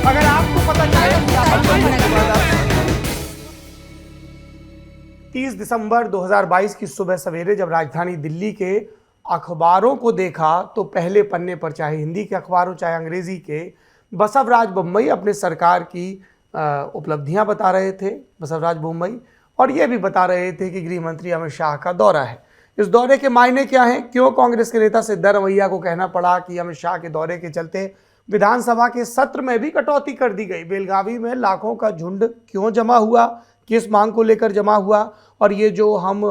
अगर आपको पता चले कि आप 30 दिसंबर 2022 की सुबह सवेरे जब राजधानी दिल्ली के अखबारों को देखा तो पहले पन्ने पर चाहे हिंदी के अखबार हो चाहे अंग्रेजी के, बसवराज बोम्मई अपने सरकार की उपलब्धियां बता रहे थे। बसवराज बोम्मई और ये भी बता रहे थे कि गृह मंत्री अमित शाह का दौरा है। इस दौरे के मायने क्या हैं, क्यों कांग्रेस के नेता सिद्धारमैया को कहना पड़ा कि अमित शाह के दौरे के चलते विधानसभा के सत्र में भी कटौती कर दी गई। बेलगावी में लाखों का झुंड क्यों जमा हुआ, किस मांग को लेकर जमा हुआ, और ये जो हम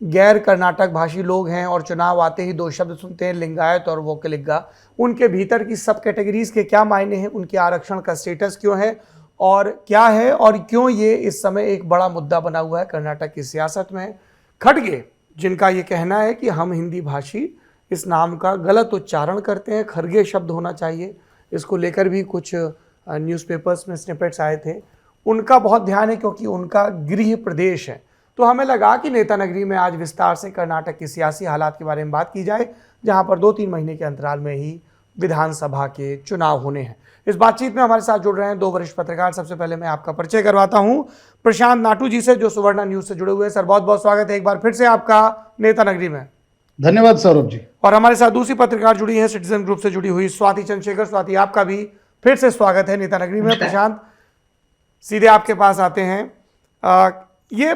गैर कर्नाटक भाषी लोग हैं और चुनाव आते ही दो शब्द सुनते हैं, लिंगायत और वोकलिगा, उनके भीतर की सब कैटेगरीज के क्या मायने हैं, उनके आरक्षण का स्टेटस क्यों है और क्या है, और क्यों ये इस समय एक बड़ा मुद्दा बना हुआ है कर्नाटक की सियासत में। खड़गे, जिनका ये कहना है कि हम हिंदी भाषी इस नाम का गलत उच्चारण करते हैं, खरगे शब्द होना चाहिए, इसको लेकर भी कुछ न्यूज़पेपर्स में स्निपेट्स आए थे। उनका बहुत ध्यान है क्योंकि उनका गृह प्रदेश है। तो हमें लगा कि नेता नगरी में आज विस्तार से कर्नाटक के सियासी हालात के बारे में बात की जाए, जहां पर 2-3 महीने के अंतराल में ही विधानसभा के चुनाव होने हैं। इस बातचीत में हमारे साथ जुड़ रहे हैं दो वरिष्ठ पत्रकार। सबसे पहले मैं आपका परिचय करवाता हूं प्रशांत नाटू जी से, जो सुवर्णा न्यूज से जुड़े हुए हैं। सर, बहुत बहुत स्वागत है एक बार फिर से आपका नेता नगरी में। धन्यवाद सौरभ जी। और हमारे साथ दूसरी पत्रकार जुड़ी है सिटीजन ग्रुप से जुड़ी हुई स्वाति चंद्रशेखर। स्वाति, आपका भी फिर से स्वागत है नेता नगरी में। प्रशांत, सीधे आपके पास आते हैं। ये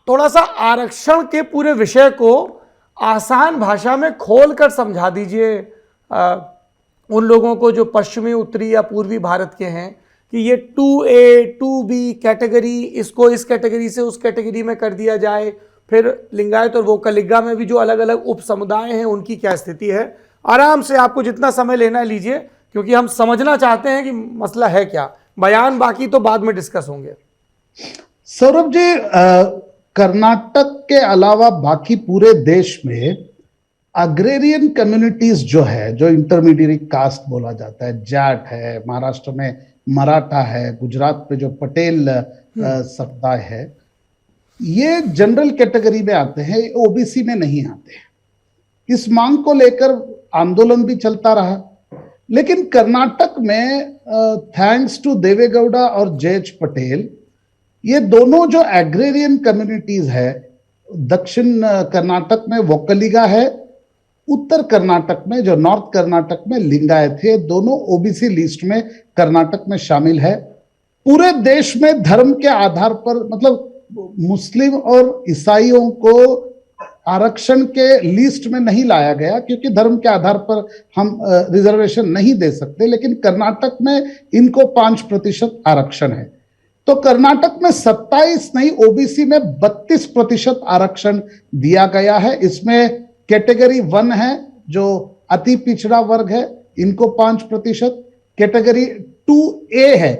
थोड़ा सा आरक्षण के पूरे विषय को आसान भाषा में खोल कर समझा दीजिए उन लोगों को जो पश्चिमी, उत्तरी या पूर्वी भारत के हैं, कि ये 2A 2B कैटेगरी, इसको इस कैटेगरी से उस कैटेगरी में कर दिया जाए, फिर लिंगायत और वोकलिगा में भी जो अलग अलग उप समुदाय हैं उनकी क्या स्थिति है। आराम से आपको जितना समय लेना है लीजिए, क्योंकि हम समझना चाहते हैं कि मसला है क्या। बयान बाकी तो बाद में डिस्कस होंगे। सौरभ जी, कर्नाटक के अलावा बाकी पूरे देश में अग्रेरियन कम्युनिटीज जो है, जो इंटरमीडिएट कास्ट बोला जाता है, जाट है, महाराष्ट्र में मराठा है, गुजरात में जो पटेल समुदाय है, ये जनरल कैटेगरी में आते हैं, ओबीसी में नहीं आते हैं। इस मांग को लेकर आंदोलन भी चलता रहा, लेकिन कर्नाटक में थैंक्स टू देवेगौड़ा और जेएच पटेल, ये दोनों जो एग्रेरियन कम्युनिटीज है, दक्षिण कर्नाटक में वोकलिगा है, उत्तर कर्नाटक में जो नॉर्थ कर्नाटक में लिंगायत है, दोनों ओबीसी लिस्ट में कर्नाटक में शामिल है। पूरे देश में धर्म के आधार पर, मतलब मुस्लिम और ईसाइयों को आरक्षण के लिस्ट में नहीं लाया गया क्योंकि धर्म के आधार पर हम रिजर्वेशन नहीं दे सकते, लेकिन कर्नाटक में इनको 5% आरक्षण है। तो कर्नाटक में 27 नहीं, ओबीसी में 32% आरक्षण दिया गया है। इसमें कैटेगरी 1 है जो अति पिछड़ा वर्ग है, इनको 5%। कैटेगरी 2A है,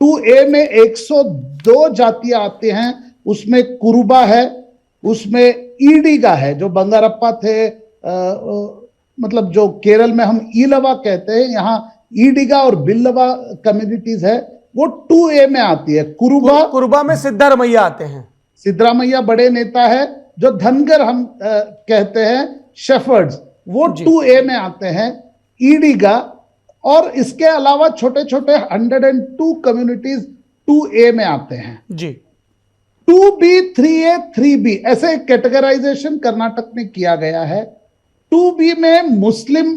2A में 102 जातियां आती हैं, उसमें कुरुबा है, उसमें ईडिगा है जो बंगारप्पा थे, मतलब जो केरल में हम ईलवा कहते हैं, यहाँ ईडिगा और बिल्लवा कम्युनिटीज है, वो 2A में आती है। कुरुबा में सिद्धारमैया आते हैं। सिद्धारमैया बड़े नेता है, जो धनगर हम कहते हैं, शेफर्ड्स, वो 2A में आते हैं, ईडिगा। और इसके अलावा छोटे छोटे 102 कम्युनिटीज 2A में आते हैं जी। 2B 3A 3B ऐसे कैटेगराइजेशन कर्नाटक में किया गया है। 2B में मुस्लिम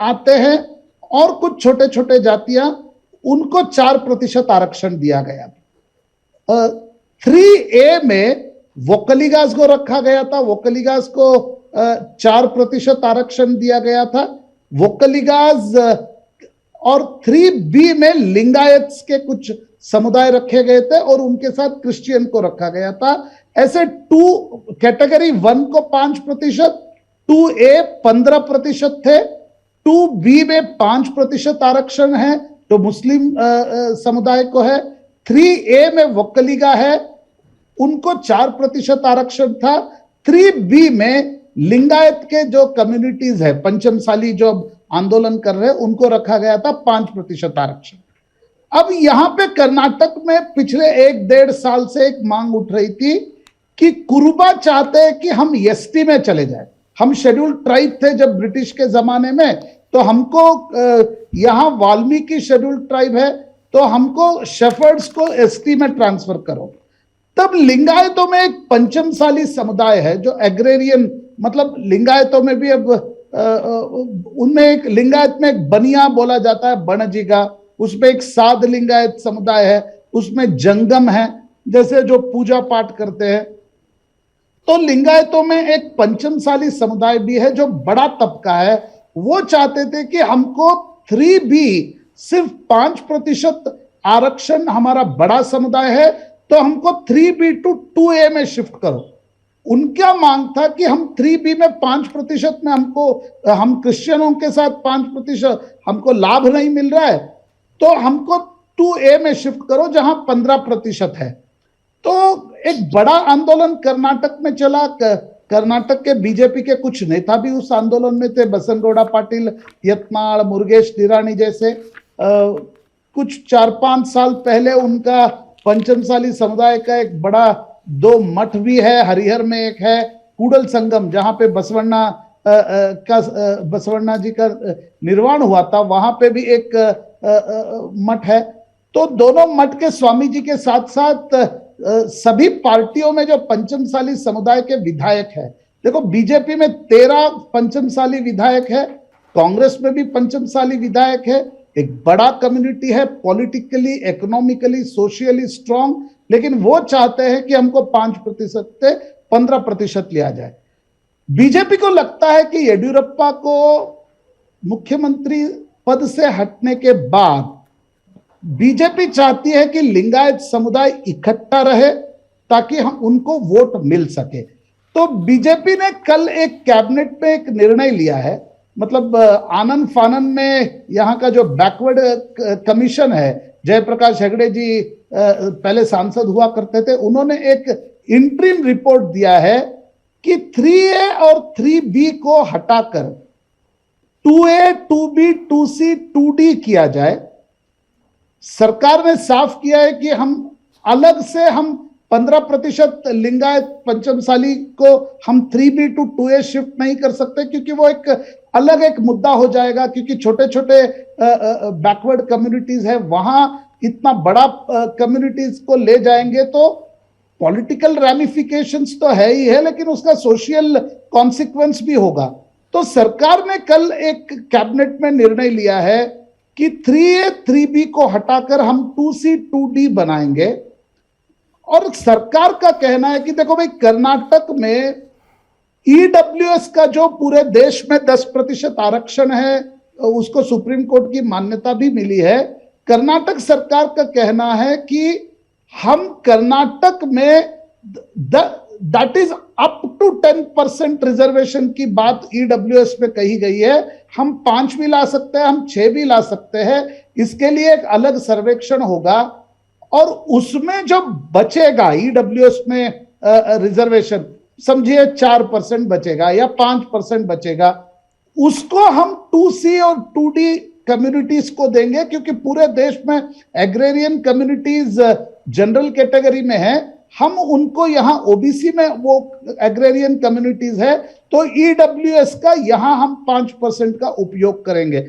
आते हैं और कुछ छोटे छोटे जातियां, उनको 4% आरक्षण दिया गया। 3A में वोकलिगास को रखा गया था, वोकलिगास को 4% आरक्षण दिया गया था। वोकलिगास और 3B में लिंगायत्स के कुछ समुदाय रखे गए थे और उनके साथ क्रिश्चियन को रखा गया था। ऐसे कैटेगरी 1 को 5%, 2A 15% थे, 2B में 5% आरक्षण है तो मुस्लिम समुदाय को है। 3A में वोकलिगा है, उनको 4% आरक्षण था। 3B में लिंगायत के जो कम्युनिटीज है, पंचमसाली जो आंदोलन कर रहे हैं, उनको रखा गया था 5% आरक्षण। अब यहां पे कर्नाटक में पिछले 1-1.5 साल से एक मांग उठ रही थी कि कुरुबा चाहते हैं कि हम एसटी में चले जाए। हम शेड्यूल्ड ट्राइब थे जब ब्रिटिश के जमाने में, तो हमको यहां वाल्मीकि शेड्यूल्ड ट्राइब है, तो हमको शेफर्ड्स को एसटी में ट्रांसफर करो। तब लिंगायतों में एक पंचमसाली समुदाय है जो एग्रेरियन, मतलब लिंगायतों में भी अब उनमें एक लिंगायत में एक बनिया बोला जाता है, बनजीगा, उसमें एक साध लिंगायत समुदाय है, उसमें जंगम है जैसे जो पूजा पाठ करते हैं। तो लिंगायतों में एक पंचमसाली समुदाय भी है जो बड़ा तबका है। वो चाहते थे कि हमको 3B, सिर्फ 5% आरक्षण, हमारा बड़ा समुदाय है तो हमको 3B to 2A में शिफ्ट करो। उनका मांग था कि हम 3B में 5% में हम क्रिश्चियनों के साथ 5% हमको लाभ नहीं मिल रहा है, तो हमको 2A में शिफ्ट करो जहां 15% है। तो एक बड़ा आंदोलन कर्नाटक में चला। कर्नाटक के बीजेपी के कुछ नेता भी उस आंदोलन में थे, बसनगौड़ा पाटिल, यत्नाल, मुरुगेश निराणी जैसे। कुछ 4-5 साल पहले उनका पंचमसाली समुदाय का एक बड़ा 2 मठ भी है, हरिहर में एक है, कूडल संगम, जहां पे बसवण्णा जी का निर्वाण हुआ था, वहां पे भी एक मठ है। तो दोनों मठ के स्वामी जी के साथ साथ सभी पार्टियों में जो पंचमसाली समुदाय के विधायक है, देखो बीजेपी में 13 पंचमसाली विधायक है, कांग्रेस में भी पंचमसाली विधायक है। एक बड़ा कम्युनिटी है, पॉलिटिकली, इकोनॉमिकली, सोशली स्ट्रांग, लेकिन वो चाहते हैं कि हमको 5% से 15% लिया जाए। बीजेपी को लगता है कि येडियुरप्पा को मुख्यमंत्री पद से हटने के बाद बीजेपी चाहती है कि लिंगायत समुदाय इकट्ठा रहे ताकि हम उनको वोट मिल सके। तो बीजेपी ने कल एक कैबिनेट में एक निर्णय लिया है, मतलब आनंद फानन में यहाँ का जो बैकवर्ड कमीशन है, जयप्रकाश हेगड़े जी पहले सांसद हुआ करते थे, उन्होंने एक इंटरिम रिपोर्ट दिया है कि 3A और 3B को हटाकर 2A, 2B, 2C, 2D किया जाए। सरकार ने साफ किया है कि हम अलग से 15% लिंगायत पंचमसाली को हम 3B to 2A शिफ्ट नहीं कर सकते, क्योंकि वो एक अलग एक मुद्दा हो जाएगा, क्योंकि छोटे छोटे बैकवर्ड कम्युनिटीज है, वहां इतना बड़ा कम्युनिटीज को ले जाएंगे तो पॉलिटिकल रैमिफिकेशंस तो है ही है, लेकिन उसका सोशल कॉन्सिक्वेंस भी होगा। तो सरकार ने कल एक कैबिनेट में निर्णय लिया है कि 3A, 3B को हटाकर हम 2C, 2D बनाएंगे। और सरकार का कहना है कि देखो भाई, कर्नाटक में ईडब्ल्यूएस का जो पूरे देश में 10% आरक्षण है, उसको सुप्रीम कोर्ट की मान्यता भी मिली है। कर्नाटक सरकार का कहना है कि हम कर्नाटक में that is up to 10% reservation की बात ईडब्ल्यूएस में कही गई है। हम 5 भी ला सकते हैं, हम 6 भी ला सकते हैं। इसके लिए एक अलग सर्वेक्षण होगा और उसमें जो बचेगा ईडब्ल्यूएस में रिजर्वेशन, समझिए 4% बचेगा या 5% बचेगा, उसको हम 2C और 2D कम्युनिटीज को देंगे, क्योंकि पूरे देश में एग्रेरियन कम्युनिटीज जनरल कैटेगरी में है, हम उनको यहां ओबीसी में वो एग्रेरियन कम्युनिटीज है, तो ईडब्ल्यूएस का यहां हम 5% का उपयोग करेंगे।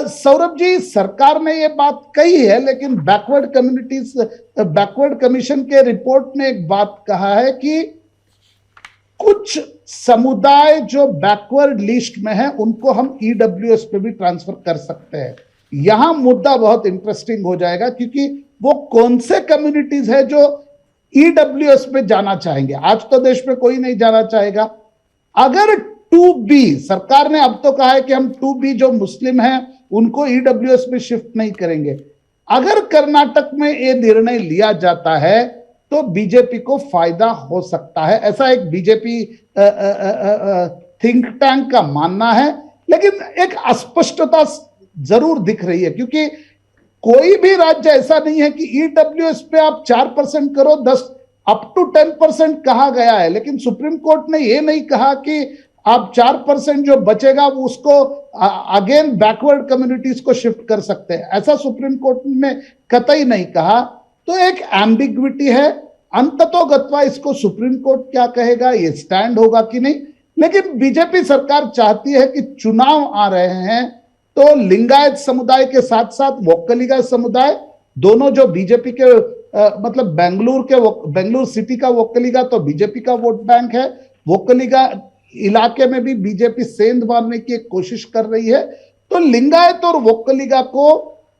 सौरभ जी, सरकार ने ये बात कही है, लेकिन बैकवर्ड कमीशन के रिपोर्ट में एक बात कहा है कि कुछ समुदाय जो बैकवर्ड लिस्ट में है उनको हम ईडब्ल्यूएस पे भी ट्रांसफर कर सकते हैं। यहां मुद्दा बहुत इंटरेस्टिंग हो जाएगा, क्योंकि वो कौन से कम्युनिटीज है जो ईडब्ल्यूएस में जाना चाहेंगे। आज तो देश में कोई नहीं जाना चाहेगा। अगर 2B, सरकार ने अब तो कहा है कि हम 2B जो मुस्लिम हैं उनको ईडब्ल्यूएस में शिफ्ट नहीं करेंगे। अगर कर्नाटक में ये निर्णय लिया जाता है तो बीजेपी को फायदा हो सकता है, ऐसा एक बीजेपी थिंक टैंक का मानना है। लेकिन एक अस्पष्टता जरूर दिख रही है, क्योंकि कोई भी राज्य ऐसा नहीं है कि ईडब्ल्यूएस पे आप 4% करो, 10 अप टू 10% कहा गया है, लेकिन सुप्रीम कोर्ट ने यह नहीं कहा कि आप 4% जो बचेगा वो उसको अगेन बैकवर्ड कम्युनिटीज को शिफ्ट कर सकते हैं, ऐसा सुप्रीम कोर्ट ने कतई नहीं कहा। तो एक एम्बिग्विटी है। अंततोगत्वा इसको सुप्रीम कोर्ट क्या कहेगा, ये स्टैंड होगा कि नहीं। लेकिन बीजेपी सरकार चाहती है कि चुनाव आ रहे हैं तो लिंगायत समुदाय के साथ साथ वोक्कलिगा समुदाय दोनों जो बीजेपी के मतलब बेंगलुरु सिटी का वोक्कलिगा तो बीजेपी का वोट बैंक है। वोक्कलिगा इलाके में भी बीजेपी सेंध मारने की एक कोशिश कर रही है। तो लिंगायत और वोक्कलिगा को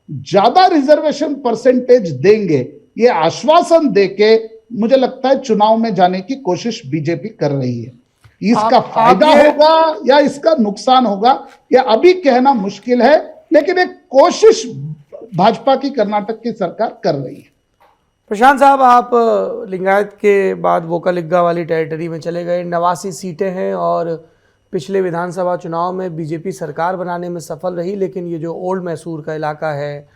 ज्यादा रिजर्वेशन परसेंटेज देंगे, ये आश्वासन देके मुझे लगता है चुनाव में जाने की कोशिश बीजेपी कर रही है। इसका फायदा होगा या इसका नुकसान होगा, यह अभी कहना मुश्किल है, लेकिन एक कोशिश भाजपा की कर्नाटक की सरकार कर रही है। प्रशांत साहब, आप लिंगायत के बाद वोक्कलिगा वाली टेरिटरी में चले गए। 89 सीटें हैं और पिछले विधानसभा चुनाव में बीजेपी सरकार बनाने में सफल रही, लेकिन ये जो ओल्ड मैसूर का इलाका है,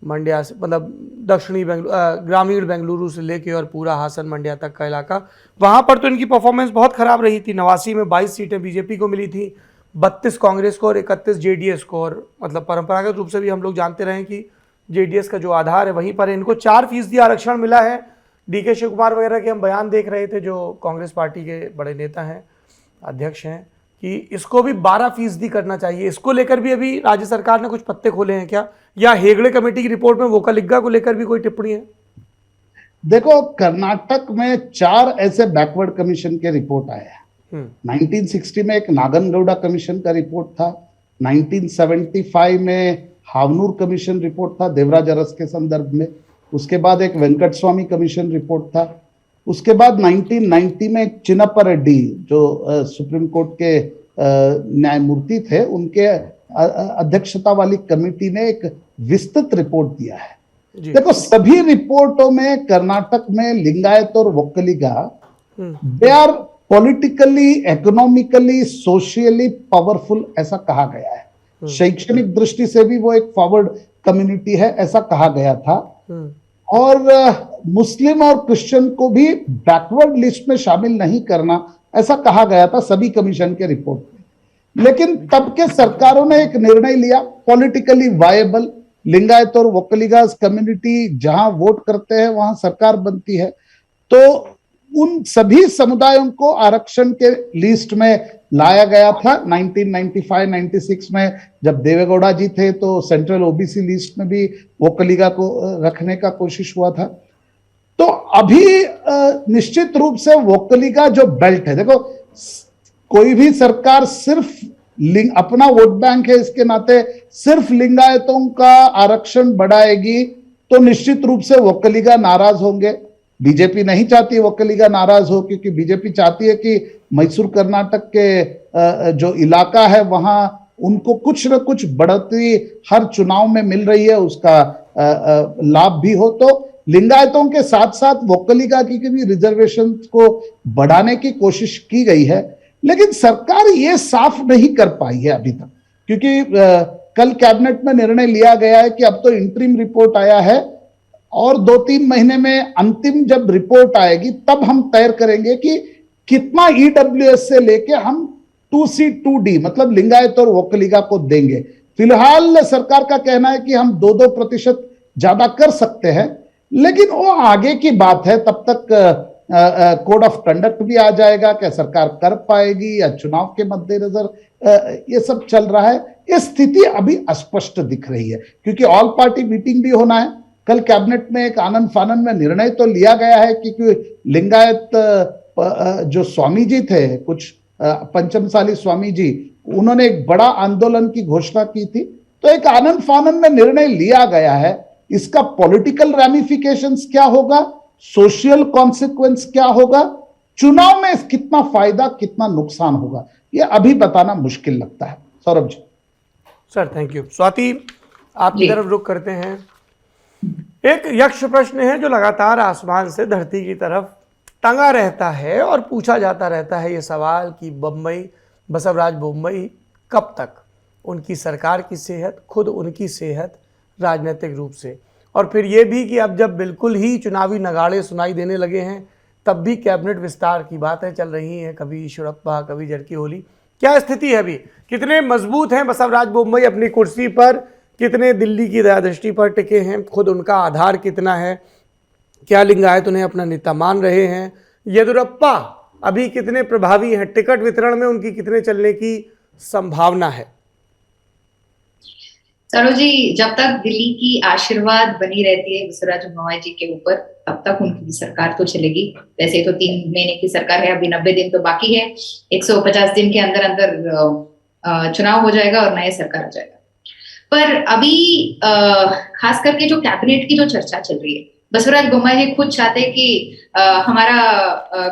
मंड्या से मतलब दक्षिणी ग्रामीण बेंगलुरु से लेके और पूरा हासन मंड्या तक का इलाका, वहाँ पर तो इनकी परफॉर्मेंस बहुत ख़राब रही थी। 89 में 22 सीटें बीजेपी को मिली थी, 32 कांग्रेस को और 31 जेडीएस को। और मतलब परंपरागत रूप से भी हम लोग जानते रहे कि जेडीएस का जो आधार है वहीं पर इनको 4% आरक्षण मिला है। डीके शिव कुमार वगैरह के हम बयान देख रहे थे, जो कांग्रेस पार्टी के बड़े नेता हैं, अध्यक्ष हैं, कि इसको भी 12% करना चाहिए। इसको लेकर भी अभी राज्य सरकार ने कुछ पत्ते खोले हैं क्या, या हेगड़े कमेटी की रिपोर्ट में वोक्कलिगा को लेकर भी कोई टिप्पणी है? देखो, कर्नाटक में 4 ऐसे बैकवर्ड कमीशन के रिपोर्ट आए हैं। 1960 में एक नागनगौड़ा कमीशन का रिपोर्ट था, 1975 में हावनूर कमीशन रिपोर्ट था देवराज अरस के संदर्भ में, उसके बाद एक वेंकट स्वामी कमीशन रिपोर्ट था, उसके बाद 1990 में एक चिन्नप्पा रेड्डी जो सुप्रीम कोर्ट के न्यायमूर्ति थे, उनके अध्यक्षता वाली कमेटी ने एक विस्तृत रिपोर्ट दिया है। देखो, सभी रिपोर्टों में कर्नाटक में लिंगायत और Vokkaliga they are politically, economically, socially powerful, ऐसा कहा गया है। शैक्षणिक दृष्टि से भी वो एक फॉरवर्ड कम्युनिटी है, ऐसा कहा गया था। और मुस्लिम और क्रिश्चियन को भी बैकवर्ड लिस्ट में शामिल नहीं करना, ऐसा कहा गया था सभी कमीशन के रिपोर्ट में। लेकिन तब के सरकारों ने एक निर्णय लिया, पॉलिटिकली वायबल, लिंगायत और वोक्कलिगा कम्युनिटी जहां वोट करते हैं वहां सरकार बनती है, तो उन सभी समुदायों को आरक्षण के लिस्ट में लाया गया था। 1995-96 में जब देवेगौड़ा जी थे तो सेंट्रल ओबीसी लिस्ट में भी वोक्कलिगा को रखने का कोशिश हुआ था। तो अभी निश्चित रूप से वोक्कलिगा जो बेल्ट है, देखो कोई भी सरकार सिर्फ अपना वोट बैंक है इसके नाते सिर्फ लिंगायतों का आरक्षण बढ़ाएगी तो निश्चित रूप से वोक्कलिगा नाराज होंगे। बीजेपी नहीं चाहती वोक्कलिगा नाराज हो, क्योंकि बीजेपी चाहती है कि मैसूर कर्नाटक के जो इलाका है वहां उनको कुछ न कुछ बढ़ोतरी हर चुनाव में मिल रही है, उसका लाभ भी हो। तो लिंगायतों के साथ साथ वोक्कलिगा की भी रिजर्वेशन को बढ़ाने की कोशिश की गई है, लेकिन सरकार ये साफ नहीं कर पाई है अभी तक, क्योंकि कल कैबिनेट में निर्णय लिया गया है कि अब तो इंटरिम रिपोर्ट आया है और 2-3 महीने में अंतिम जब रिपोर्ट आएगी तब हम तय करेंगे कि कितना ईडब्ल्यूएस से लेके हम 2C 2D मतलब लिंगायत और वोक्कलिगा को देंगे। फिलहाल सरकार का कहना है कि हम 2-2% ज्यादा कर सकते हैं, लेकिन वो आगे की बात है। तब तक कोड ऑफ कंडक्ट भी आ जाएगा, क्या सरकार कर पाएगी या चुनाव के मद्देनजर ये सब चल रहा है। ये स्थिति अभी अस्पष्ट दिख रही है, क्योंकि ऑल पार्टी मीटिंग भी होना है। कल कैबिनेट में एक आनंद फानन में निर्णय तो लिया गया है कि लिंगायत जो स्वामी जी थे, कुछ पंचमसाली स्वामी जी, उन्होंने एक बड़ा आंदोलन की घोषणा की थी, तो एक आनंद फानन में निर्णय लिया गया है। इसका पॉलिटिकल रैमिफिकेशंस क्या होगा, सोशल कॉन्सिक्वेंस क्या होगा, चुनाव में कितना फायदा कितना नुकसान होगा, यह अभी बताना मुश्किल लगता है। Saurabh ji. Sir thank you. Swati, आपकी तरफ रुख करते हैं। एक यक्ष प्रश्न है जो लगातार आसमान से धरती की तरफ टंगा रहता है और पूछा जाता रहता है ये सवाल कि बसवराज बोम्मई कब तक, उनकी सरकार की सेहत, खुद उनकी सेहत राजनीतिक रूप से, और फिर ये भी कि अब जब बिल्कुल ही चुनावी नगाड़े सुनाई देने लगे हैं तब भी कैबिनेट विस्तार की बातें चल रही हैं, कभी ईश्वरप्पा कभी जरकीहोली। क्या स्थिति है अभी, कितने मजबूत हैं बसवराज बोम्मई अपनी कुर्सी पर, कितने दिल्ली की दया दृष्टि पर टिके हैं, खुद उनका आधार कितना है, क्या लिंगायत उन्हें अपना नेता मान रहे हैं, येदियुरप्पा अभी कितने प्रभावी हैं, टिकट वितरण में उनकी कितने चलने की संभावना है? सरोज जी, जब तक दिल्ली की आशीर्वाद बनी रहती है बसवराज बोम्मई जी के ऊपर, तब तक उनकी सरकार तो चलेगी। वैसे तो 3 महीने की सरकार है, अभी 90 दिन तो बाकी है। 150 दिन के अंदर अंदर चुनाव हो जाएगा और नया सरकार आ जाएगा। पर अभी खास करके जो कैबिनेट की जो चर्चा चल रही है, बसवराज बोम्मई जी खुद चाहते हैं कि हमारा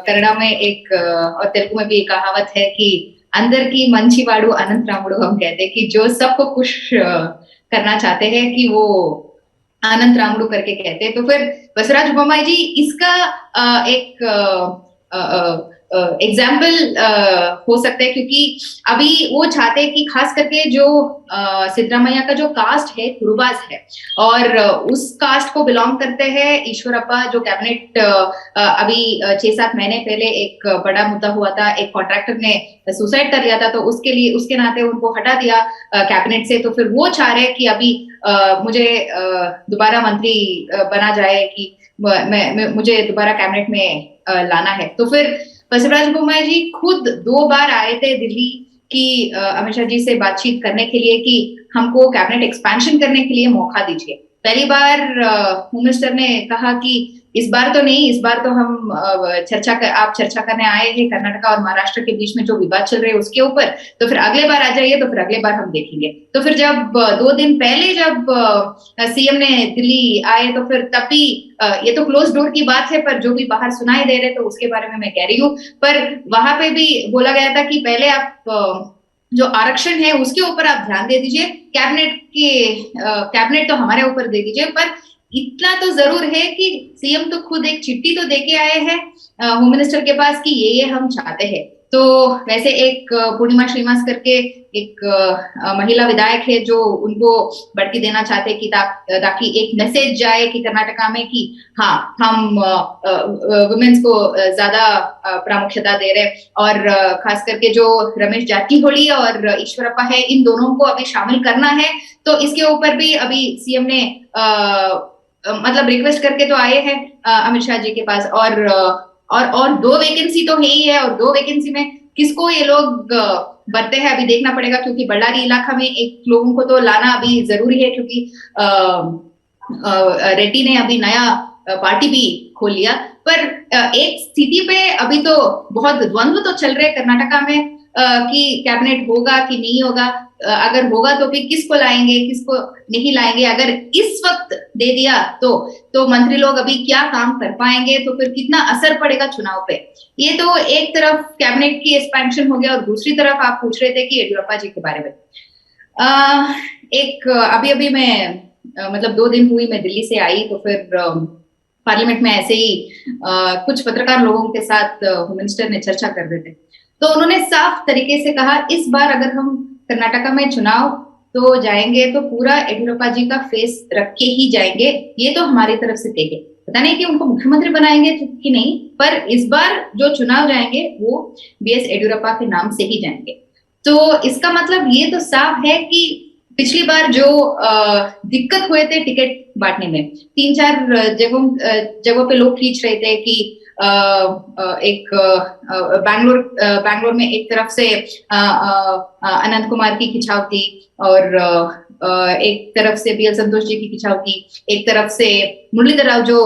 कन्नड़ा में एक और तेलुगु में भी एक कहावत है कि अंदर की मंचीवाड़ू अनंत रामुड़ू, हम कहते हैं कि जो सबको खुश करना चाहते हैं कि वो आनंद रामुडू करके कहते हैं। तो फिर बसवराज बोम्मई जी इसका एक एग्जाम्पल हो सकता है, क्योंकि अभी वो चाहते हैं कि खास करके जो सिद्धरामैया का जो कास्ट है कुरुबास है, और उस कास्ट को बिलोंग करते हैं ईश्वरप्पा। जो कैबिनेट अभी 6-7 महीने पहले एक बड़ा मुद्दा हुआ था, एक कॉन्ट्रैक्टर ने सुसाइड कर लिया था, तो उसके लिए उसके नाते उनको हटा दिया कैबिनेट से। तो फिर वो चाह रहे हैं कि अभी मुझे दोबारा मंत्री बना जाए, कि मुझे दोबारा कैबिनेट में लाना है। तो फिर बसवराज बोम्मई जी खुद 2 बार आए थे दिल्ली की अमित शाह जी से बातचीत करने के लिए कि हमको कैबिनेट एक्सपेंशन करने के लिए मौका दीजिए। पहली बार होम मिनिस्टर ने कहा कि इस बार तो नहीं, इस बार तो हम आप चर्चा करने आए हैं कर्नाटका और महाराष्ट्र के बीच में जो विवाद चल रहे हैं उसके ऊपर, तो फिर अगले बार आ जाइए, तो फिर अगले बार हम देखेंगे। तो फिर जब 2 दिन पहले जब सीएम ने दिल्ली आए, तो फिर तब भी ये तो क्लोज डोर की बात है, पर जो भी बाहर सुनाई दे रहे तो उसके बारे में मैं कह रही हूँ। पर वहां पे भी बोला गया था कि पहले आप जो आरक्षण है उसके ऊपर आप ध्यान दे दीजिए, कैबिनेट तो हमारे ऊपर दे दीजिए। पर इतना तो जरूर है कि सीएम तो खुद एक चिट्ठी तो देके आए हैं होम मिनिस्टर के पास कि ये हम चाहते हैं। तो वैसे एक पूर्णिमा श्रीनिवास करके एक महिला विधायक है जो उनको बढ़ती देना चाहते हैं कि ताकि एक मैसेज जाए कि कर्नाटका में कि हाँ, हम वुमेन्स को ज्यादा प्रामुख्यता दे रहे हैं। और खास करके जो रमेश जारकीहोली और ईश्वरप्पा है, इन दोनों को अभी शामिल करना है। तो इसके ऊपर भी अभी सीएम ने मतलब रिक्वेस्ट करके तो आए हैं अमित शाह जी के पास। और 2 वैकेंसी तो है ही है, और 2 वैकेंसी में किसको ये लोग भरते हैं अभी देखना पड़ेगा, क्योंकि बಳ್ಳारी इलाका में एक लोगों को तो लाना अभी जरूरी है, क्योंकि रेड्डी ने अभी नया पार्टी भी खोल लिया। पर एक स्थिति पे अभी तो बहुत द्वंद्व तो चल रहे कर्नाटका में कि कैबिनेट होगा कि नहीं होगा। अगर होगा तो फिर किसको लाएंगे, किसको नहीं लाएंगे। अगर इस वक्त दे दिया तो मंत्री लोग अभी क्या काम कर पाएंगे, तो फिर कितना असर पड़ेगा चुनाव पे। ये तो एक तरफ कैबिनेट की एक्सपेंशन हो गया, और दूसरी तरफ आप पूछ रहे थे कि येडियुरप्पा जी के बारे में। अभी मैं मतलब 2 दिन हुई मैं दिल्ली से आई, तो फिर पार्लियामेंट में ऐसे ही कुछ पत्रकार लोगों के साथ होम मिनिस्टर ने चर्चा कर रहे थे, तो उन्होंने साफ तरीके से कहा इस बार अगर हम कर्नाटका में चुनाव तो जाएंगे तो पूरा येडियुरप्पा जी का फेस रख के ही जाएंगे, ये तो हमारी तरफ से तय है। पता नहीं कि उनको मुख्यमंत्री बनाएंगे कि नहीं, पर इस बार जो चुनाव जाएंगे वो बीएस येडियुरप्पा के नाम से ही जाएंगे। तो इसका मतलब ये तो साफ है कि पिछली बार जो दिक्कत हुए थे टिकट बांटने में, 3-4 जगहों पे लोग खींच रहे थे कि एक बैंगलोर में एक तरफ से अनंत कुमार की खिंचाव थी, और एक तरफ से बीएल संतोष जी की खिंचाव थी, एक तरफ से मुरलीधर राव जो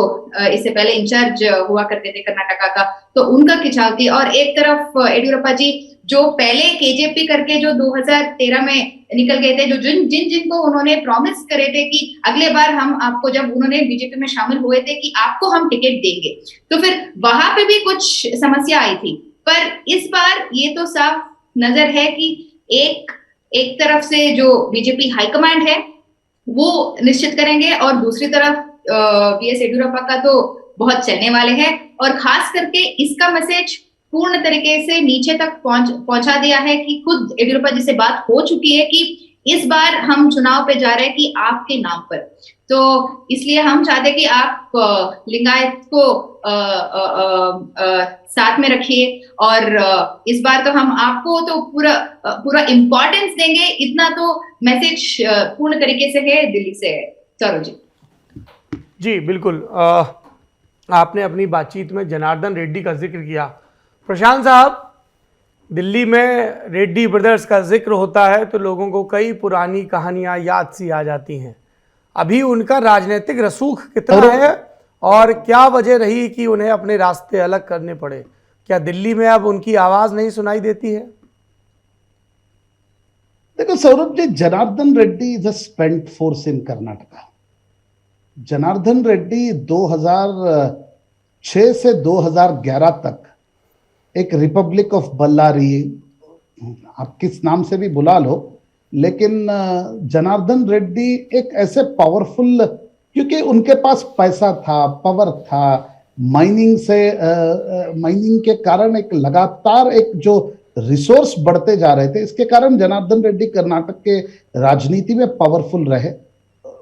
इससे पहले इंचार्ज हुआ करते थे कर्नाटका का, तो उनका खिंचाव थी, और एक तरफ येडियुरप्पा जी जो पहले केजेपी करके जो 2013 में निकल गए थे, जो जिनको उन्होंने प्रॉमिस करे थे कि अगले बार हम आपको, जब उन्होंने बीजेपी में शामिल हुए थे कि आपको हम टिकट देंगे, तो फिर वहां पे भी कुछ समस्या आई थी। पर इस बार ये तो साफ नजर है कि एक तरफ से जो बीजेपी हाईकमांड है वो निश्चित करेंगे, और दूसरी तरफ बीएस येडियुरप्पा का तो बहुत चलने वाले हैं, और खास करके इसका मैसेज पूर्ण तरीके से नीचे तक पहुंचा दिया है कि खुद येडियुरप्पा जी से बात हो चुकी है कि इस बार हम चुनाव पे जा रहे हैं कि आपके नाम पर। तो इसलिए हम चाहते हैं कि आप लिंगायत को साथ में रखिए, और इस बार तो हम आपको तो पूरा इम्पोर्टेंस देंगे, इतना तो मैसेज पूर्ण तरीके से है, दिल्ली से है। सरोज जी। जी बिल्कुल, आपने अपनी बातचीत में जनार्दन रेड्डी का जिक्र किया। प्रशांत साहब, दिल्ली में रेड्डी ब्रदर्स का जिक्र होता है तो लोगों को कई पुरानी कहानियां याद सी आ जाती हैं। अभी उनका राजनीतिक रसूख कितना है और क्या वजह रही कि उन्हें अपने रास्ते अलग करने पड़े? क्या दिल्ली में अब उनकी आवाज नहीं सुनाई देती है? देखो Saurabh ji, Janardhan Reddy is a spent force in Karnataka. Janardhan Reddy 2006 से 2011 तक एक रिपब्लिक ऑफ बल्लारी, आप किस नाम से भी बुला लो, लेकिन जनार्दन रेड्डी एक ऐसे पावरफुल, क्योंकि उनके पास पैसा था, पावर था, माइनिंग के कारण एक लगातार एक जो रिसोर्स बढ़ते जा रहे थे, इसके कारण जनार्दन रेड्डी कर्नाटक के राजनीति में पावरफुल रहे।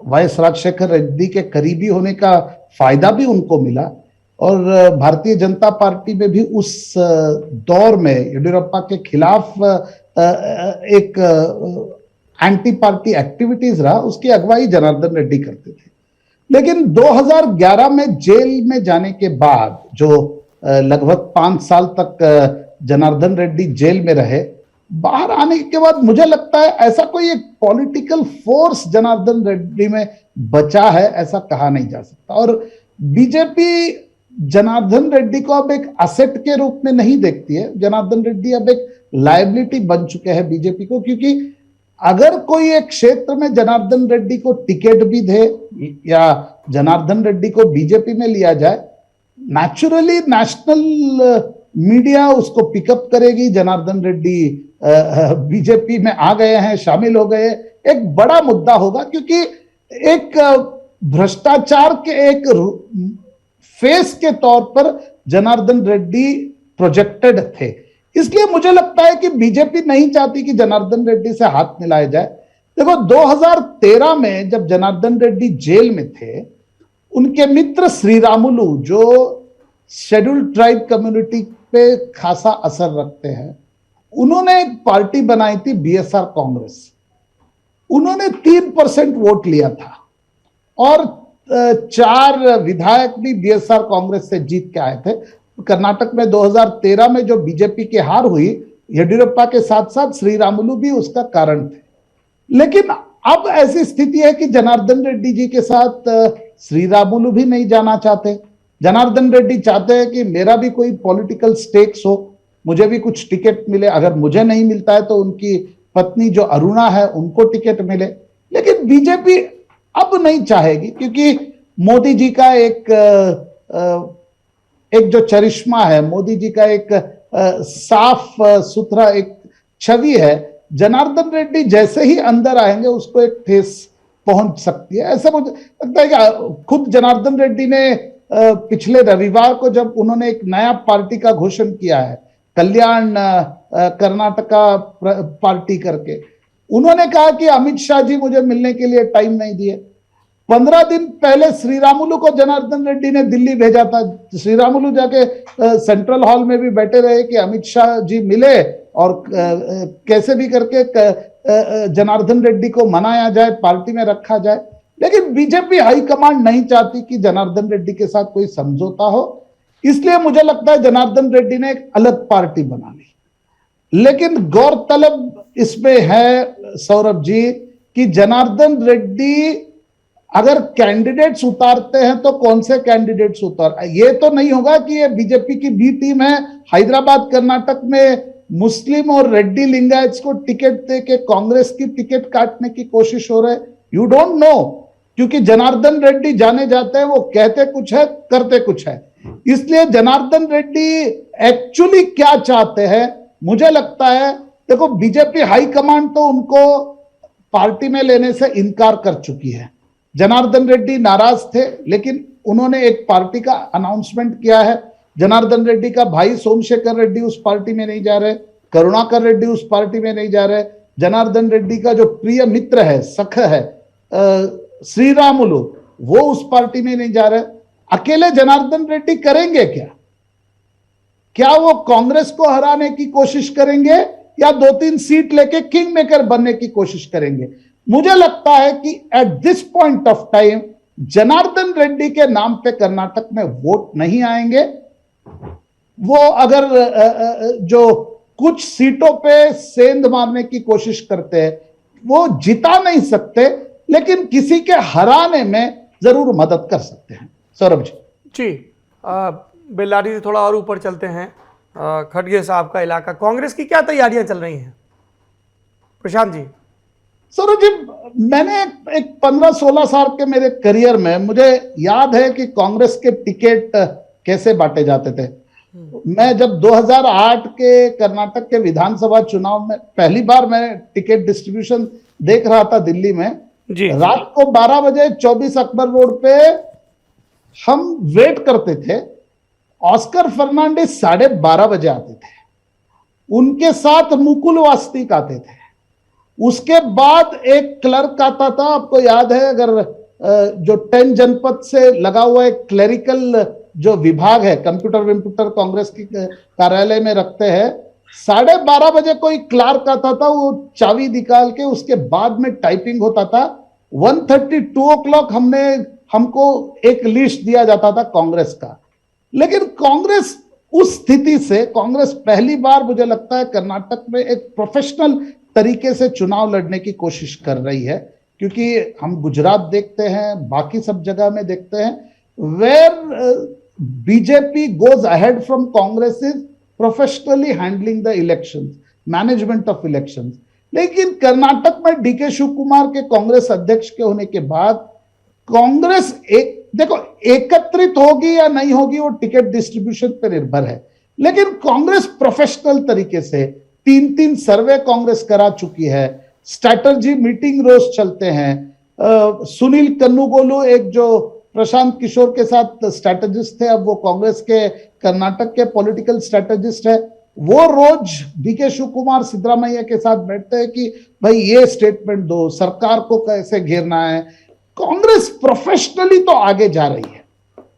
वाईएस राजशेखर रेड्डी के करीबी होने का फायदा भी उनको मिला और भारतीय जनता पार्टी में भी उस दौर में येडियुरप्पा के खिलाफ एक एंटी पार्टी एक्टिविटीज रहा, उसकी अगुवाई जनार्दन रेड्डी करते थे। लेकिन 2011 में जेल में जाने के बाद, जो लगभग 5 साल तक जनार्दन रेड्डी जेल में रहे, बाहर आने के बाद मुझे लगता है ऐसा कोई एक पॉलिटिकल फोर्स जनार्दन रेड्डी में बचा है, ऐसा कहा नहीं जा सकता। और बीजेपी जनार्दन रेड्डी को अब एक असेट के रूप में नहीं देखती है। जनार्दन रेड्डी अब एक लायबिलिटी बन चुके हैं बीजेपी को, क्योंकि अगर कोई एक क्षेत्र में जनार्दन रेड्डी को टिकट भी दे या जनार्दन रेड्डी को बीजेपी में लिया जाए, नेचुरली नेशनल मीडिया उसको पिकअप करेगी। जनार्दन रेड्डी बीजेपी में आ गए हैं, शामिल हो गए, एक बड़ा मुद्दा होगा, क्योंकि एक भ्रष्टाचार के एक फेस के तौर पर जनार्दन रेड्डी प्रोजेक्टेड थे। इसलिए मुझे लगता है कि बीजेपी नहीं चाहती कि जनार्दन रेड्डी से हाथ मिलाया जाए। देखो 2013 में जब जनार्दन रेड्डी जेल में थे, उनके मित्र श्रीरामुलु, जो शेड्यूल्ड ट्राइब कम्युनिटी पे खासा असर रखते हैं, उन्होंने एक पार्टी बनाई थी बीएसआर कांग्रेस। उन्होंने 3% वोट लिया था और 4 विधायक भी बीएसआर कांग्रेस से जीत के आए थे। कर्नाटक में 2013 में जो बीजेपी की हार हुई, येडियुरप्पा के साथ साथ श्रीरामुलु भी उसका कारण थे। लेकिन अब ऐसी स्थिति है कि जनार्दन रेड्डी जी के साथ श्रीरामुलु भी नहीं जाना चाहते। जनार्दन रेड्डी चाहते हैं कि मेरा भी कोई पॉलिटिकल स्टेक्स हो, मुझे भी कुछ टिकट मिले। अगर मुझे नहीं मिलता है तो उनकी पत्नी जो अरुणा है उनको टिकट मिले। लेकिन बीजेपी अब नहीं चाहेगी, क्योंकि मोदी जी का एक जो चरिश्मा है, मोदी जी का एक साफ सुथरा एक छवि है, जनार्दन रेड्डी जैसे ही अंदर आएंगे उसको एक ठेस पहुंच सकती है। ऐसा मुझे लगता है कि खुद जनार्दन रेड्डी ने पिछले रविवार को जब उन्होंने एक नया पार्टी का घोषण किया है, कल्याण कर्नाटका पार्टी करके, उन्होंने कहा कि अमित शाह जी मुझे मिलने के लिए टाइम नहीं दिए। 15 दिन पहले श्रीरामुलु को जनार्दन रेड्डी ने दिल्ली भेजा था। श्रीरामुलु जाके सेंट्रल हॉल में भी बैठे रहे कि अमित शाह जी मिले और कैसे भी करके जनार्दन रेड्डी को मनाया जाए, पार्टी में रखा जाए। लेकिन बीजेपी हाईकमांड नहीं चाहती कि जनार्दन रेड्डी के साथ कोई समझौता हो, इसलिए मुझे लगता है जनार्दन रेड्डी ने एक अलग पार्टी बना ली। लेकिन गौरतलब इसमें है सौरभ जी कि जनार्दन रेड्डी अगर कैंडिडेट्स उतारते हैं तो कौन से कैंडिडेट्स उतार, ये तो नहीं होगा कि ये बीजेपी की बी टीम है, हैदराबाद कर्नाटक में मुस्लिम और रेड्डी लिंगायत्स को टिकट दे के कांग्रेस की टिकट काटने की कोशिश हो रहा है। यू डोंट नो, क्योंकि जनार्दन रेड्डी जाने जाते हैं, वो कहते कुछ है करते कुछ है। इसलिए जनार्दन रेड्डी एक्चुअली क्या चाहते हैं, मुझे लगता है, देखो बीजेपी हाईकमांड तो उनको पार्टी में लेने से इनकार कर चुकी है। जनार्दन रेड्डी नाराज थे, लेकिन उन्होंने एक पार्टी का अनाउंसमेंट किया है। जनार्दन रेड्डी का भाई सोमशेखर रेड्डी उस पार्टी में नहीं जा रहे, करुणाकर रेड्डी उस पार्टी में नहीं जा रहे, जनार्दन रेड्डी का जो प्रिय मित्र है, सख है श्रीरामुलु, वो उस पार्टी में नहीं जा रहे। अकेले जनार्दन रेड्डी करेंगे क्या? क्या वो कांग्रेस को हराने की कोशिश करेंगे या 2-3 सीट लेके किंग मेकर बनने की कोशिश करेंगे? मुझे लगता है कि at this point of time Janardan Reddy के नाम पे कर्नाटक में वोट नहीं आएंगे। वो अगर जो कुछ सीटों पे सेंध मारने की कोशिश करते हैं। वो जिता नहीं सकते, लेकिन किसी के हराने में जरूर मदद कर सकते हैं। सौरभ जी। जी, बेल्लारी से थोड़ा और ऊपर चलते हैं। खड़गे साहब का इलाका, कांग्रेस की क्या तैयारियां चल रही हैं प्रशांत जी? सौरभ जी, मैंने एक 15-16 साल के मेरे करियर में मुझे याद है कि कांग्रेस के टिकट कैसे बांटे जाते थे। मैं जब 2008 के कर्नाटक के विधानसभा चुनाव में पहली बार मैं टिकट डिस्ट्रीब्यूशन देख रहा था दिल्ली में, जी, रात को 12 बजे 24 अकबर रोड पे हम वेट करते थे। ऑस्कर फर्नांडिस 12:30 बजे आते थे, उनके साथ मुकुल वासनिक आते थे। उसके बाद एक क्लर्क आता था, आपको याद है अगर, जो 10 जनपद से लगा हुआ एक क्लरिकल जो विभाग है, कंप्यूटर विम्प्यूटर कांग्रेस की कार्यालय में रखते हैं। 12:30 बजे कोई क्लर्क आता था, वो चाबी निकाल के उसके बाद में टाइपिंग होता था। 1:30 2 o'clock हमको एक लिस्ट दिया जाता था कांग्रेस का। लेकिन कांग्रेस उस स्थिति से, कांग्रेस पहली बार मुझे लगता है कर्नाटक में एक प्रोफेशनल तरीके से चुनाव लड़ने की कोशिश कर रही है, क्योंकि हम गुजरात देखते हैं, बाकी सब जगह में देखते हैं, where BJP goes ahead from Congress is professionally handling the elections, management of elections. लेकिन कर्नाटक में डीके शिव कुमार के कांग्रेस अध्यक्ष के होने के बाद कांग्रेस देखो एकत्रित होगी या नहीं होगी वो टिकट डिस्ट्रीब्यूशन पर निर्भर है, लेकिन कांग्रेस प्रोफेशनल तरीके से 3-3 सर्वे कांग्रेस करा चुकी है। स्ट्रैटेजी मीटिंग रोज चलते हैं। सुनील कन्नूगोलू, एक जो प्रशांत किशोर के साथ स्ट्रैटेजिस्ट थे, अब वो कांग्रेस के कर्नाटक के पॉलिटिकल स्ट्रैटेजिस्ट है, वो रोज डीके शिव कुमार सिद्धरामैया के साथ बैठते हैं कि भाई ये स्टेटमेंट दो, सरकार को कैसे घेरना है। कांग्रेस प्रोफेशनली तो आगे जा रही है।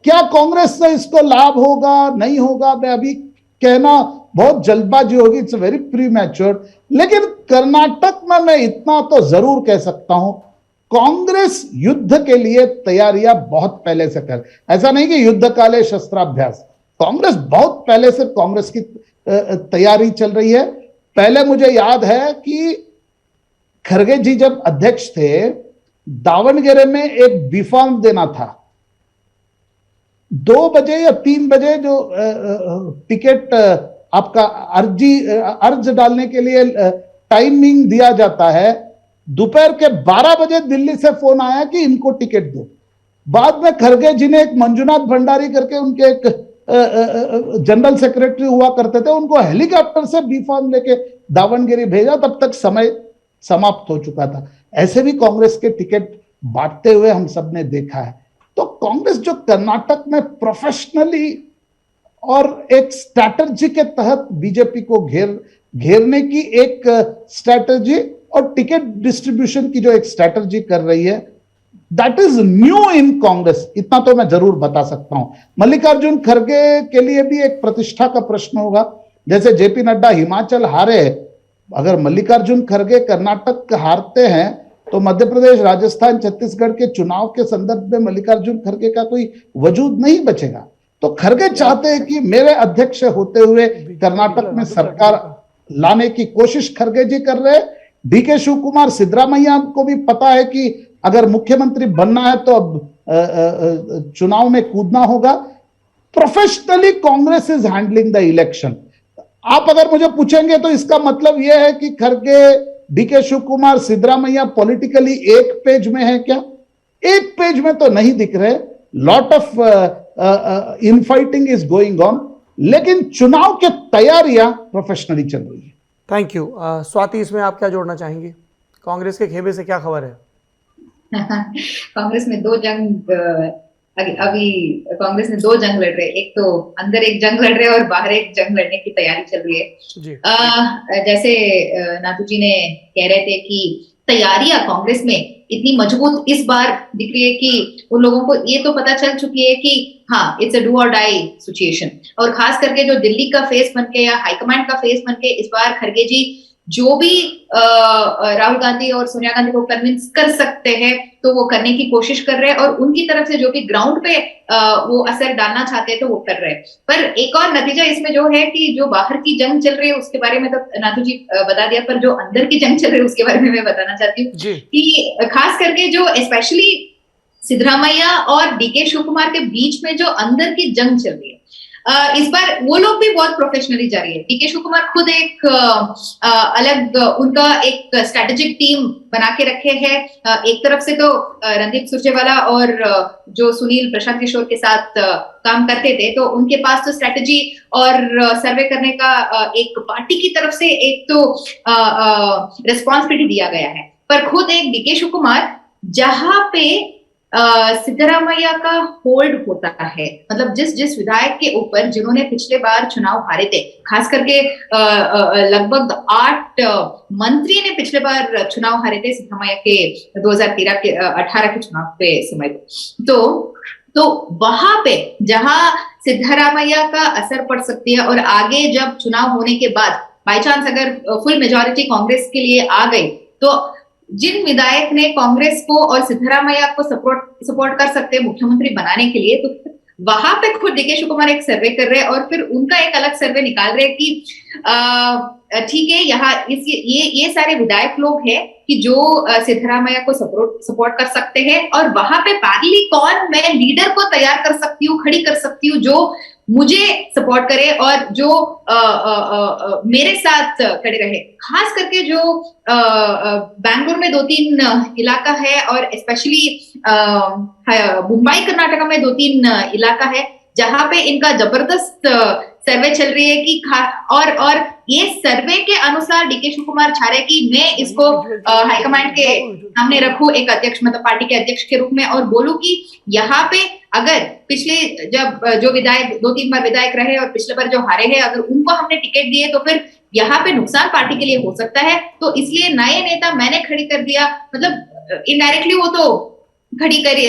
क्या कांग्रेस से इसको लाभ होगा नहीं होगा, मैं अभी कहना बहुत जल्दबाजी होगी, इट्स वेरी प्रीमैच्योर। लेकिन कर्नाटक में मैं इतना तो जरूर कह सकता हूं, कांग्रेस युद्ध के लिए तैयारियां बहुत पहले से कर, ऐसा नहीं कि युद्ध काले शस्त्राभ्यास, कांग्रेस बहुत पहले से कांग्रेस की तैयारी चल रही है। पहले मुझे याद है कि खरगे जी जब अध्यक्ष थे, दावणगेरे में एक बीफॉर्म देना था, 2 बजे या 3 बजे जो टिकट आपका अर्ज डालने के लिए टाइमिंग दिया जाता है, दोपहर के 12 बजे दिल्ली से फोन आया कि इनको टिकट दो। बाद में खरगे जी ने एक मंजुनाथ भंडारी करके, उनके एक जनरल सेक्रेटरी हुआ करते थे, उनको हेलीकॉप्टर से बीफॉर्म लेके दावणगेरे भेजा, तब तक समय समाप्त हो चुका था। ऐसे भी कांग्रेस के टिकट बांटते हुए हम सब ने देखा है। तो कांग्रेस जो कर्नाटक में प्रोफेशनली और एक स्ट्रैटेजी के तहत बीजेपी को घेरने की एक स्ट्रैटेजी और टिकट डिस्ट्रीब्यूशन की जो एक स्ट्रैटेजी कर रही है, that is new in Congress, इतना तो मैं जरूर बता सकता हूं। मल्लिकार्जुन खड़गे के लिए भी एक प्रतिष्ठा का प्रश्न होगा। जैसे जेपी नड्डा हिमाचल हारे, अगर मल्लिकार्जुन खड़गे कर्नाटक हारते हैं तो मध्य प्रदेश, राजस्थान, छत्तीसगढ़ के चुनाव के संदर्भ में मल्लिकार्जुन खड़गे का कोई वजूद नहीं बचेगा। तो खड़गे चाहते हैं कि मेरे अध्यक्ष होते हुए कर्नाटक में सरकार लाने की कोशिश खड़गे जी कर रहे हैं। डीके शिव कुमार सिद्धरामैया को भी पता है कि अगर मुख्यमंत्री बनना है तो अब चुनाव में कूदना होगा। Professionally Congress is handling the election. आप अगर मुझे पूछेंगे तो इसका मतलब यह है कि खड़गे, डीके शिव कुमार, सिद्धरामैया पॉलिटिकली एक पेज में है क्या? एक पेज में तो नहीं दिख रहे। Lot of infighting is going on, लेकिन चुनाव की तैयारियां प्रोफेशनली चल रही है। Thank you. स्वाति, इसमें आप क्या जोड़ना चाहेंगे? कांग्रेस के खेमे से क्या खबर है? कांग्रेस में 2 जंग, अभी कांग्रेस में 2 जंग लड़ रहे हैं। एक तो अंदर एक जंग लड़ रहे हैं और बाहर एक जंग लड़ने की तैयारी चल रही है जी। जैसे नाथू जी ने कह रहे थे कि तैयारियां कांग्रेस में इतनी मजबूत इस बार दिख रही है कि उन लोगों को ये तो पता चल चुकी है कि हाँ, इट्स अ डू और डाई सिचुएशन। और खास करके जो दिल्ली का फेस बनके या हाईकमांड का फेस बनके इस बार खड़गे जी जो भी राहुल गांधी और सोनिया गांधी को कन्विंस कर सकते हैं तो वो करने की कोशिश कर रहे हैं, और उनकी तरफ से जो भी ग्राउंड पे वो असर डालना चाहते हैं तो वो कर रहे हैं। पर एक और नतीजा इसमें जो है कि जो बाहर की जंग चल रही है उसके बारे में तो नाथू जी बता दिया, पर जो अंदर की जंग चल रही है उसके बारे में मैं बताना चाहती हूँ कि खास करके जो स्पेशली सिद्धरामैया और डीके शिव कुमार के बीच में जो अंदर की जंग चल रही है, इस बार वो लोग भी बहुत प्रोफेशनली जा रही है। डीके शिव कुमार खुद एक अलग उनका एक स्ट्रेटेजिक टीम बना के रखे हैं। एक तरफ से तो रणदीप सुरजेवाला और जो सुनील प्रशांत किशोर के साथ काम करते थे, तो उनके पास तो स्ट्रेटेजी और सर्वे करने का एक पार्टी की तरफ से एक तो रिस्पॉन्सिबिलिटी दिया गया है। पर खुद एक डीके शिव कुमार जहां पे सिद्धरामैया का होल्ड होता है, मतलब जिस विधायक के ऊपर जिन्होंने पिछले बार चुनाव हारे थे, खास करके लगभग 8 मंत्री ने पिछले बार चुनाव हारे थे सिद्धरामैया के 2013 के 18 के चुनाव पे समय पे, तो वहां पे जहां सिद्धरामैया का असर पड़ सकती है, और आगे जब चुनाव होने के बाद बाई चांस अगर फुल मेजोरिटी कांग्रेस के लिए आ गई, तो जिन विधायक ने कांग्रेस को और सिद्धरामैया को सपोर्ट कर सकते हैं मुख्यमंत्री बनाने के लिए, तो वहां पे खुद डीके शिव कुमार एक सर्वे कर रहे हैं और फिर उनका एक अलग सर्वे निकाल रहे हैं कि ठीक है, यहाँ ये सारे विधायक लोग हैं कि जो सिद्धरामैया को सपोर्ट कर सकते हैं, और वहां पे पैरेलली कौन मैं लीडर को तैयार कर सकती हूँ, खड़ी कर सकती हूँ जो मुझे सपोर्ट करे और जो मेरे साथ खड़े रहे। खास करके जो बैंगलोर में 2-3 इलाका है, और स्पेशली मुंबई कर्नाटका में 2-3 इलाका है जहां पे इनका जबरदस्त सर्वे चल रही है कि और ये सर्वे के अनुसार डीके शिव कुमार चाह रहे कि मैं इसको हाईकमांड के सामने रखूं, एक अध्यक्ष मतलब पार्टी के अध्यक्ष के रूप में, और बोलूं कि यहाँ पे अगर पिछले जब जो विधायक 2-3 बार विधायक रहे और पिछले बार जो हारे हैं, अगर उनको हमने टिकट दिए तो फिर यहाँ पे नुकसान पार्टी के लिए हो सकता है, तो इसलिए नए नेता मैंने खड़ी कर दिया। मतलब इनडायरेक्टली वो तो खड़ी करी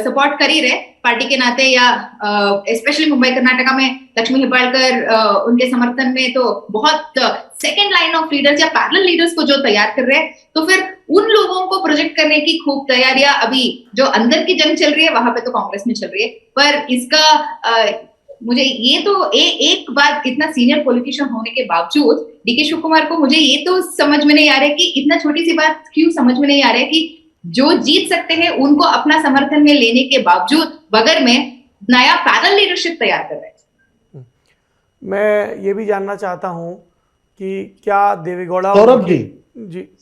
सपोर्ट कर ही रहे पार्टी के नाते, या स्पेशली मुंबई कर्नाटका में लक्ष्मी हेब्बाळकर उनके समर्थन में तो बहुत सेकंड लाइन ऑफ लीडर्स या पैरेलल लीडर्स को जो तैयार कर रहे हैं, तो फिर उन लोगों को प्रोजेक्ट करने की खूब तैयारियां अभी जो अंदर की जंग चल रही है वहां पे तो कांग्रेस में चल रही है। पर इसका मुझे ये तो एक बात, इतना सीनियर पॉलिटिशियन होने के बावजूद डीके शिव कुमार को मुझे ये तो समझ में नहीं आ रहा है कि इतना छोटी सी बात क्यों समझ में नहीं आ रहा है कि जो जीत सकते हैं उनको अपना समर्थन में लेने के बावजूद बगैर में नया पैरेलल लीडरशिप तैयार कर रहे हैं। मैं ये भी जानना चाहता हूं कि क्या देवेगौड़ा सौरभ जी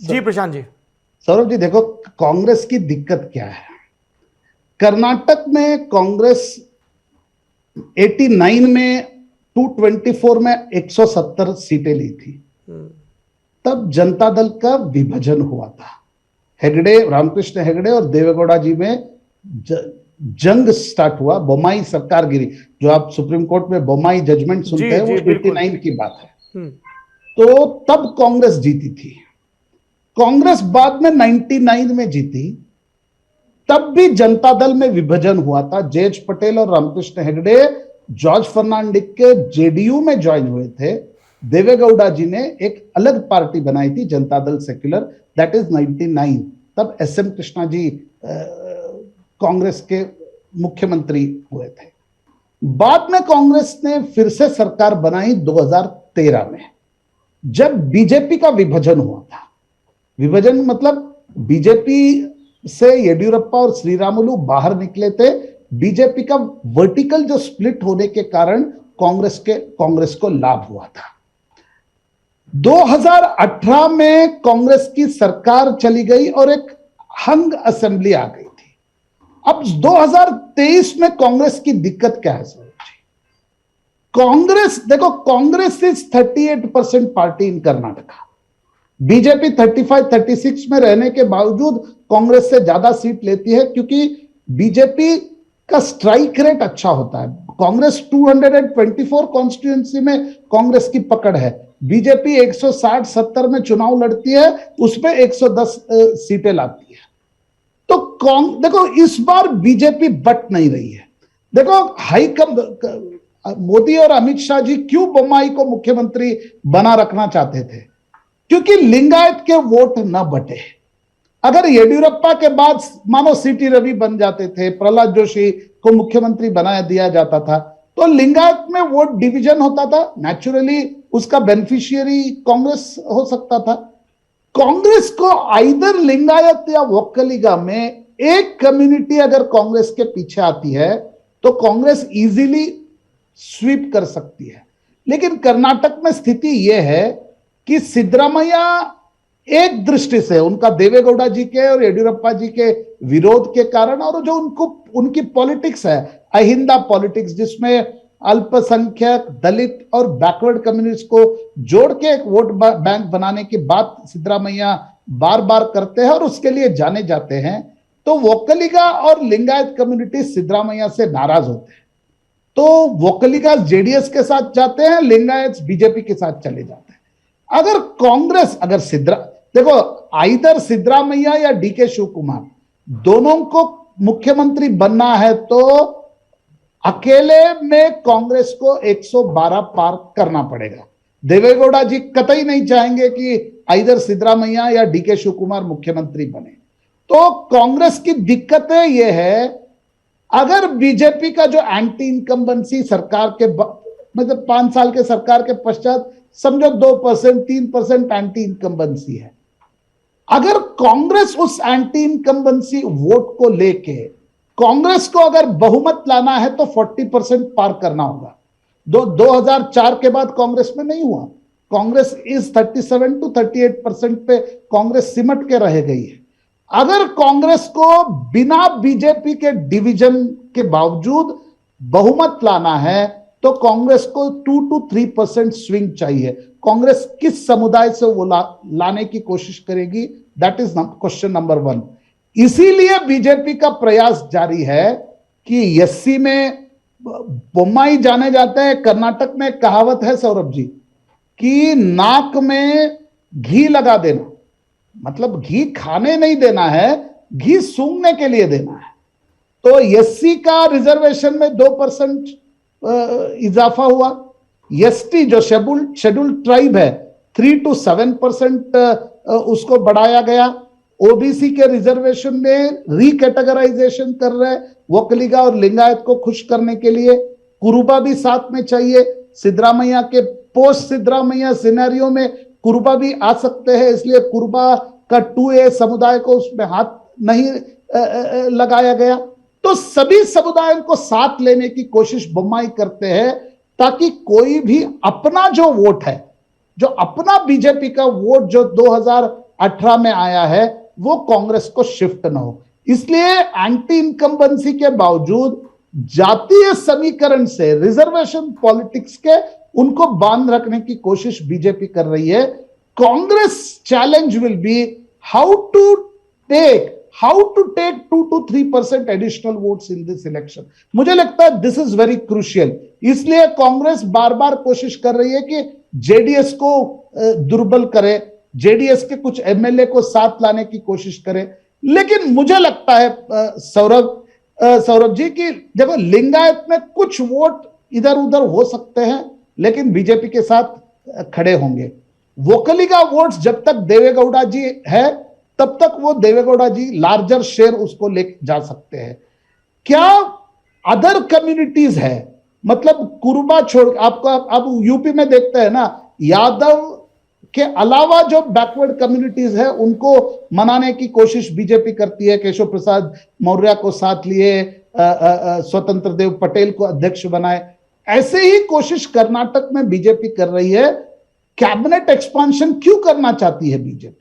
जी प्रशांत जी, सौरभ जी देखो कांग्रेस की दिक्कत क्या है। कर्नाटक में कांग्रेस 89 में 224 में 170 सीटें ली थी, तब जनता दल का विभाजन हुआ था। हेगड़े, रामकृष्ण हेगड़े और देवेगौड़ा जी में जंग स्टार्ट हुआ, बोमाई सरकार गिरी। जो आप सुप्रीम कोर्ट में बोमाई जजमेंट सुनते हैं वो 89 की बात है। तो तब कांग्रेस जीती थी। कांग्रेस बाद में 99 में जीती, तब भी जनता दल में विभाजन हुआ था। जे.एच. पटेल और रामकृष्ण हेगड़े जॉर्ज फर्नांडिस के जेडीयू में ज्वाइन हुए थे। देवेगौड़ा जी ने एक अलग पार्टी बनाई थी, Janata Dal secular, that is 99। तब एस.एम. कृष्णा जी कांग्रेस के मुख्यमंत्री हुए थे। बाद में कांग्रेस ने फिर से सरकार बनाई 2013 में, जब बीजेपी का विभाजन हुआ था। विभाजन मतलब बीजेपी से येडियुरप्पा और श्रीरामुलु बाहर निकले थे। बीजेपी का वर्टिकल जो स्प्लिट होने के कारण कांग्रेस को लाभ हुआ था। 2018 में कांग्रेस की सरकार चली गई और एक हंग असेंबली आ गई थी। अब 2023 में कांग्रेस की दिक्कत क्या है सर जी? कांग्रेस देखो, Congress is 38% party in Karnataka. BJP 35-36 में रहने के बावजूद कांग्रेस से ज्यादा सीट लेती है, क्योंकि बीजेपी का स्ट्राइक रेट अच्छा होता है। कांग्रेस 224 कॉन्स्टिट्यूएंसी में कांग्रेस की पकड़ है। बीजेपी 160-70 में चुनाव लड़ती है, उसमें 110 सीटें लाती है। तो देखो इस बार बीजेपी बट नहीं रही है। देखो मोदी और अमित शाह जी क्यों बोम्माई को मुख्यमंत्री बना रखना चाहते थे? क्योंकि लिंगायत के वोट न बटे। अगर येडियुरप्पा के बाद मानो सीटी रवि बन जाते थे, प्रहलाद जोशी को मुख्यमंत्री बना दिया जाता था, तो लिंगायत में वोट डिवीजन होता था, नेचुरली उसका बेनिफिशियरी कांग्रेस हो सकता था। कांग्रेस को आइदर लिंगायत या वोक्कलिगा में एक कम्युनिटी अगर कांग्रेस के पीछे आती है तो कांग्रेस इजीली स्वीप कर सकती है। लेकिन कर्नाटक में स्थिति यह है कि सिद्धरामैया एक दृष्टि से उनका देवेगौड़ा जी के और येडियुरप्पा जी के विरोध के कारण, और जो उनकी पॉलिटिक्स है अहिंदा पॉलिटिक्स, जिसमें अल्पसंख्यक, दलित और बैकवर्ड कम्युनिस्ट को जोड़ के एक वोट बैंक बनाने की बात सिद्धरामैया बार बार करते हैं और उसके लिए जाने जाते हैं, तो वोक्कलिगा और लिंगायत कम्युनिटी सिद्धरामैया से नाराज होते हैं। तो वोक्कलिगा जेडीएस के साथ जाते हैं, लिंगायत बीजेपी के साथ चले जाते हैं। अगर कांग्रेस, देखो आइदर सिद्धरामैया या डीके शिव कुमार दोनों को मुख्यमंत्री बनना है तो अकेले में कांग्रेस को 112 पार करना पड़ेगा। देवेगौड़ा जी कतई नहीं चाहेंगे कि आइदर सिद्धरामैया या डीके शिव कुमार मुख्यमंत्री बने। तो कांग्रेस की दिक्कतें यह है, अगर बीजेपी का जो एंटी इनकम्बेंसी सरकार के मतलब 5 साल के सरकार के पश्चात समझो 2% 3% एंटी इनकम्बेंसी है, अगर कांग्रेस उस एंटी इनकम्बेंसी वोट को लेके कांग्रेस को अगर बहुमत लाना है तो 40% पार करना होगा। 2004 के बाद कांग्रेस में नहीं हुआ। कांग्रेस इस 37 to 38% पे कांग्रेस सिमट के रह गई है। अगर कांग्रेस को बिना बीजेपी के डिवीजन के बावजूद बहुमत लाना है तो कांग्रेस को 2 to 3% स्विंग चाहिए। कांग्रेस किस समुदाय से वो लाने की कोशिश करेगी, दैट इज क्वेश्चन नंबर 1। इसीलिए बीजेपी का प्रयास जारी है कि एससी में बोम्माई जाने जाते हैं। कर्नाटक में कहावत है सौरभ जी कि नाक में घी लगा देना, मतलब घी खाने नहीं देना है, घी सूंघने के लिए देना है। तो एससी का रिजर्वेशन में 2% इजाफा हुआ। एसटी जो शेड्यूल ट्राइब है 3 to 7% उसको बढ़ाया गया। ओबीसी के रिजर्वेशन में रिकैटेगराइजेशन कर रहे हैं वोक्कलिगा और लिंगायत को खुश करने के लिए। कुरुबा भी साथ में चाहिए। सिद्धरामैया के पोस्ट सिद्धरामैया सिनेरियो में कुरुबा भी आ सकते हैं, इसलिए कुरुबा का 2A समुदाय को उसमें हाथ नहीं लगाया गया। तो सभी समुदायों को साथ लेने की कोशिश बोम्माई करते हैं ताकि कोई भी अपना जो वोट है, जो अपना बीजेपी का वोट जो 2018 में आया है वो कांग्रेस को शिफ्ट न हो। इसलिए एंटी इनकम्बेंसी के बावजूद जातीय समीकरण से, रिजर्वेशन पॉलिटिक्स के उनको बांध रखने की कोशिश बीजेपी कर रही है। Congress challenge will be how to take 2 to 3% additional votes in this election. मुझे लगता है दिस इज वेरी क्रूशियल। इसलिए कांग्रेस बार बार कोशिश कर रही है कि जेडीएस को दुर्बल करे, जेडीएस के कुछ एमएलए को साथ लाने की कोशिश करे। लेकिन मुझे लगता है सौरभ जी की देखो लिंगायत में कुछ वोट इधर उधर हो सकते हैं लेकिन बीजेपी के साथ खड़े होंगे। वोक्कलिगा वोट्स जब तक देवेगौड़ा जी है तब तक वो देवेगौड़ा जी लार्जर शेयर उसको ले जा सकते हैं। क्या अदर कम्युनिटीज है, मतलब कुरुबा छोड़ आपको अब यूपी में देखते हैं ना, यादव के अलावा जो बैकवर्ड कम्युनिटीज है उनको मनाने की कोशिश बीजेपी करती है। केशव प्रसाद मौर्य को साथ लिए, स्वतंत्र देव पटेल को अध्यक्ष बनाए। ऐसे ही कोशिश कर्नाटक में बीजेपी कर रही है। कैबिनेट एक्सपांशन क्यों करना चाहती है बीजेपी?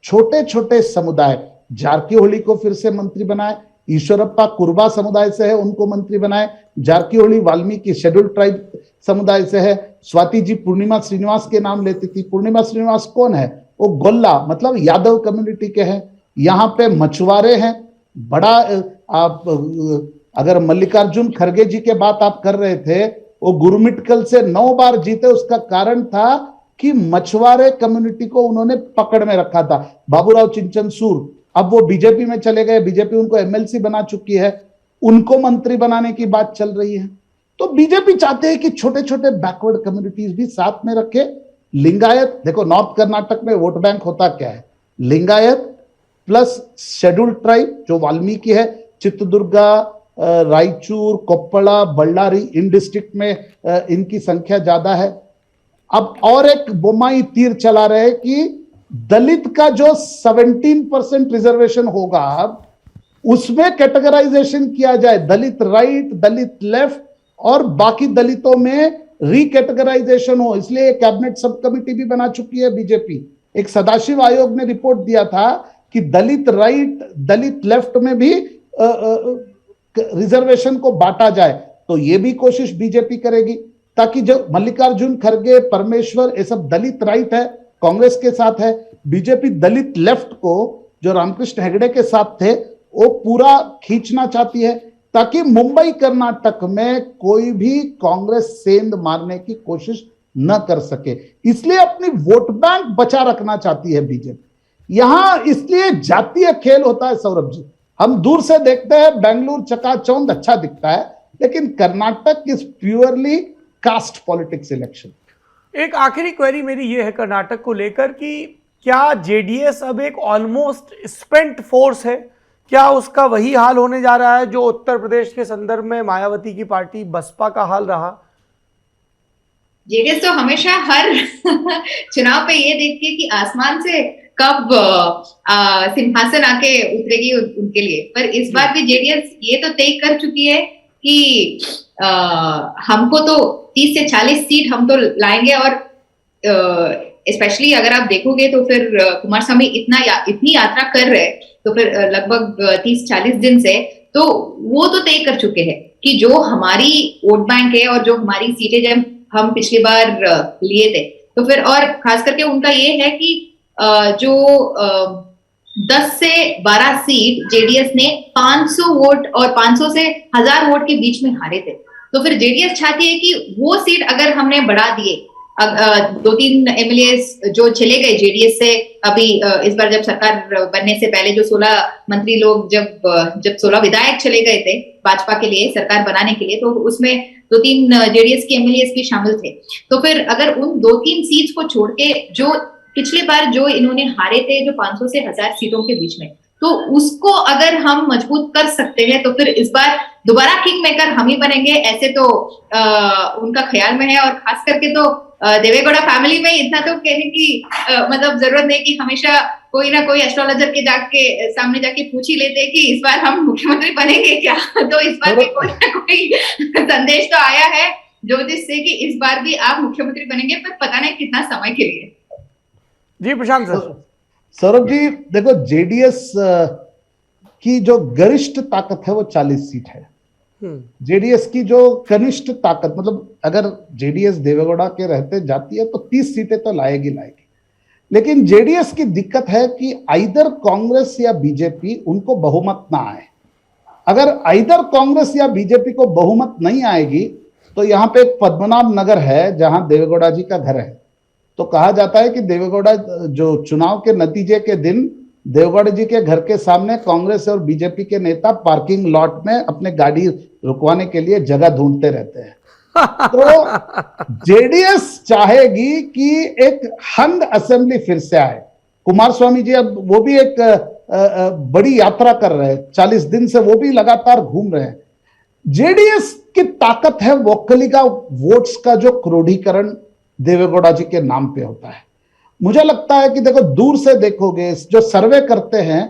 छोटे छोटे समुदाय, जारकीहोली को फिर से मंत्री बनाए, ईश्वरप्पा कुरुबा समुदाय से है उनको मंत्री बनाए, जारकीहोली वाल्मीकि शेड्यूल ट्राइब समुदाय से है। स्वाति जी पूर्णिमा श्रीनिवास के नाम लेती थी। पूर्णिमा श्रीनिवास कौन है? वो गोल्ला मतलब यादव कम्युनिटी के हैं। यहाँ पे मछुआरे हैं। बड़ा आप अगर मल्लिकार्जुन खड़गे जी के बात आप कर रहे थे, वो गुरुमिटकल से 9 बार जीते, उसका कारण था कि मछुआरे कम्युनिटी को उन्होंने पकड़ में रखा था। बाबूराव चिंचनसूर अब वो बीजेपी में चले गए, बीजेपी उनको एमएलसी बना चुकी है, उनको मंत्री बनाने की बात चल रही है। तो बीजेपी चाहते हैं कि छोटे छोटे बैकवर्ड कम्युनिटीज भी साथ में रखे, लिंगायत, देखो नॉर्थ कर्नाटक में वोट बैंक होता क्या है, लिंगायत प्लस शेड्यूल्ड ट्राइब जो वाल्मीकि है, चित्रदुर्गा, रायचूर, कोप्पला, बल्लारी, इन डिस्ट्रिक्ट में इनकी संख्या ज्यादा है। अब और एक बोमाई तीर चला रहे कि दलित का जो 17% रिजर्वेशन होगा उसमें कैटेगराइजेशन किया जाए, दलित राइट, दलित लेफ्ट, और बाकी दलितों में रिकैटेगराइजेशन हो। इसलिए कैबिनेट सब कमेटी भी बना चुकी है बीजेपी। एक सदाशिव आयोग ने रिपोर्ट दिया था कि दलित राइट, दलित लेफ्ट में भी रिजर्वेशन को बांटा जाए। तो ये भी कोशिश बीजेपी करेगी ताकि जो मल्लिकार्जुन खड़गे, परमेश्वर, ये सब दलित राइट है, कांग्रेस के साथ है। बीजेपी दलित लेफ्ट को जो रामकृष्ण हेगड़े के साथ थे वो पूरा खींचना चाहती है ताकि मुंबई कर्नाटक में कोई भी कांग्रेस सेंध मारने की कोशिश न कर सके। इसलिए अपनी वोट बैंक बचा रखना चाहती है बीजेपी। यहां इसलिए जातीय खेल होता है सौरभ जी। हम दूर से देखते हैं बेंगलुरु चकाचौंध अच्छा दिखता है, लेकिन Karnataka is purely caste politics election. एक आखिरी क्वेरी मेरी ये है कर्नाटक को लेकर कि क्या जेडीएस अब एक ऑलमोस्ट स्पेंट फोर्स है? क्या उसका वही हाल होने जा रहा है जो उत्तर प्रदेश के संदर्भ में मायावती की पार्टी बसपा का हाल रहा? जेडीएस तो हमेशा हर चुनाव पे ये देखती है कि आसमान से कब सिंहासन आके उतरेगी उनके लिए। पर इस बार भी जेडीएस ये तो तय कर चुकी है कि हमको तो 30 से 40 सीट हम तो लाएंगे। और स्पेशली अगर आप देखोगे तो फिर कुमारस्वामी इतनी यात्रा कर रहे हैं तो फिर लगभग 30-40 दिन से, तो वो तो तय कर चुके हैं कि जो हमारी वोट बैंक है और जो हमारी सीटें जब हम पिछली बार लिए थे, तो फिर और खास करके उनका ये है कि जो 10 से 12 सीट जेडीएस ने 500 वोट और 500 से 1000 वोट के बीच में हारे थे। तो फिर जेडीएस चाहती है कि वो सीट अगर हमने बढ़ा दिए, 2-3 एमएलए जो चले गए जेडीएस से अभी इस बार जब सरकार बनने से पहले, जो 16 मंत्री लोग जब 16 विधायक चले गए थे भाजपा के लिए सरकार बनाने के लिए, तो उसमें 2-3 जेडीएस के एमएलए भी शामिल थे। तो फिर अगर उन 2-3 सीट्स को छोड़ के जो पिछली बार जो इन्होंने हारे थे, जो 500 से 1000 सीटों के बीच में, तो उसको अगर हम मजबूत कर सकते हैं तो फिर इस बार दोबारा किंग मेकर हम ही बनेंगे, ऐसे तो उनका ख्याल में है। और खास करके तो देवेगौड़ा फैमिली में इतना तो कहने की मतलब जरूरत नहीं कि हमेशा कोई ना कोई एस्ट्रोलॉजर के सामने जाके पूछ ही लेते कि इस बार हम मुख्यमंत्री बनेंगे क्या। तो इस बार भी कोई ना कोई संदेश तो आया है ज्योतिष से कि इस बार भी आप मुख्यमंत्री बनेंगे, पर पता नहीं कितना समय के लिए। जी प्रशांत सर। सौरभ जी देखो, जेडीएस की जो गरिष्ठ ताकत है वो 40 सीट है। जेडीएस की जो कनिष्ठ ताकत, मतलब अगर जेडीएस देवेगौड़ा के रहते जाती है तो 30 सीटें तो लाएगी। लेकिन जेडीएस की दिक्कत है कि आइदर कांग्रेस या बीजेपी उनको बहुमत ना आए। अगर आइदर कांग्रेस या बीजेपी को बहुमत नहीं आएगी तो यहाँ पे एक पद्मनाभ नगर है जहां देवेगौड़ा जी का घर है। तो कहा जाता है कि देवेगौड़ा जो चुनाव के नतीजे के दिन देवेगौड़ा जी के घर के सामने कांग्रेस और बीजेपी के नेता पार्किंग लॉट में अपने गाड़ी रुकवाने के लिए जगह ढूंढते रहते हैं। तो जेडीएस चाहेगी कि एक हंड असेंबली फिर से आए। कुमारस्वामी जी अब वो भी एक बड़ी यात्रा कर रहे हैं, 40 दिन से वो भी लगातार घूम रहे हैं। जेडीएस की ताकत है वोकलिगा वोट्स का जो क्रोढ़ीकरण देवेगौड़ा जी के नाम पे होता है। मुझे लगता है कि देखो, दूर से देखोगे जो सर्वे करते हैं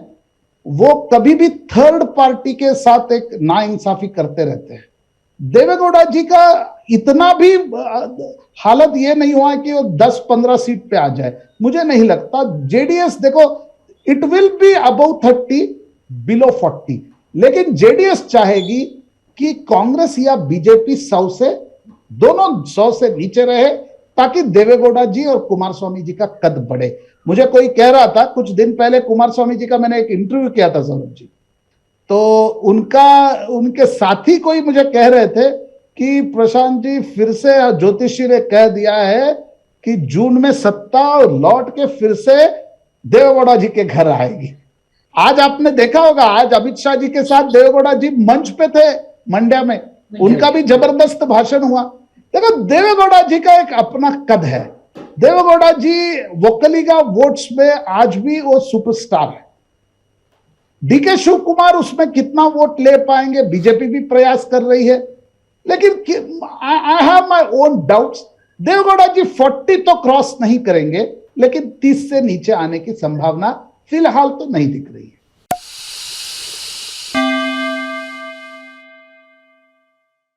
वो कभी भी थर्ड पार्टी के साथ एक नाइंसाफी करते रहते हैं। देवेगौड़ा जी का इतना भी हालत ये नहीं हुआ है कि वो 10-15 सीट पे आ जाए, मुझे नहीं लगता। जेडीएस देखो, it will be above 30, below 40, लेकिन जेडीएस चाहेगी कि कांग्रेस या बीजेपी 100 से, दोनों 100 से नीचे रहे ताकि देवेगौड़ा जी और कुमारस्वामी जी का कद बढ़े। मुझे कोई कह रहा था कुछ दिन पहले, कुमारस्वामी जी का मैंने एक इंटरव्यू किया था सौरभ जी, तो उनके साथी कोई मुझे कह रहे थे कि प्रशांत जी फिर से ज्योतिषी ने कह दिया है कि जून में सत्ता लौट के फिर से देवेगौड़ा जी के घर आएगी। आज आपने देखा होगा, आज अमित शाह जी के साथ देवेगौड़ा जी मंच पे थे मंड्या में, उनका भी जबरदस्त भाषण हुआ। देखो, देवेगौड़ा जी का एक अपना कद है देवेगौड़ा जी वोकलिगा वोट्स में आज भी वो सुपरस्टार है। डीके शिव कुमार उसमें कितना वोट ले पाएंगे, बीजेपी भी प्रयास कर रही है, लेकिन I have my own doubts. Deve Gowda जी 40 तो क्रॉस नहीं करेंगे, लेकिन 30 से नीचे आने की संभावना फिलहाल तो नहीं दिख रही है।